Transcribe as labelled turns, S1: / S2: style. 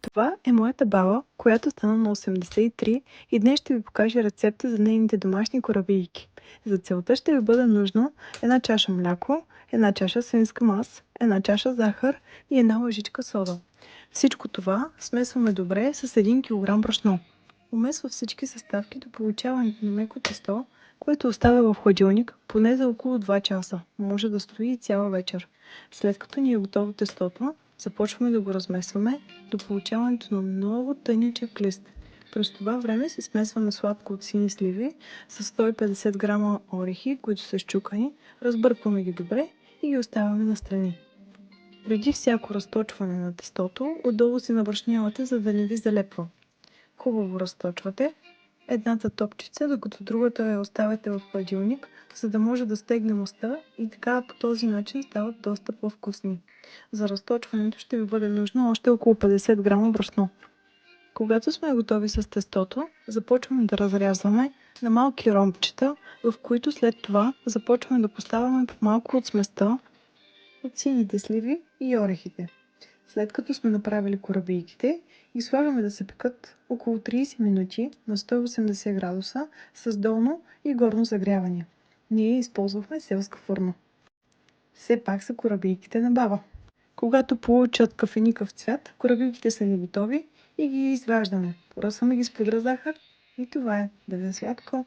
S1: Това е моята баба, която стана на 83 и днес ще ви покажа рецепта за нейните домашни корабийки. За целта ще ви бъде нужно една чаша мляко, една чаша свинска мас, една чаша захар и една лъжичка сода. Всичко това смесваме добре с 1 кг брашно. Умесва всички съставки до получаването на меко тесто, което оставя в хладилник поне за около 2 часа. Може да стои и цяла вечер. След като ни е готово тестото, започваме да го размесваме до получаването на много тъничък лист. През това време се смесваме сладко от сини сливи с 150 грама орехи, които са счукани, разбъркваме ги добре и ги оставяме настрани. Преди всяко разточване на тестото, отдолу си набрашнявате, за да не ви залепва. Хубаво разточвате едната топчица, докато другата я оставяте в хладилник, за да може да стегне моста и така по този начин стават доста по-вкусни. За разточването ще ви бъде нужно още около 50 грама брашно. Когато сме готови с тестото, започваме да разрязваме на малки ромбчета, в които след това започваме да поставяме по малко от сместа от сините сливи и орехите. След като сме направили корабийките, ги слагаме да се пекат около 30 минути на 180 градуса с долно и горно загряване. Ние използвахме селска форма. Все пак са корабийките на баба. Когато получат кафеникъв цвят, корабийките са ни готови и ги изваждаме. Поръсваме ги с пудра захар и това е. Да ви е сладко!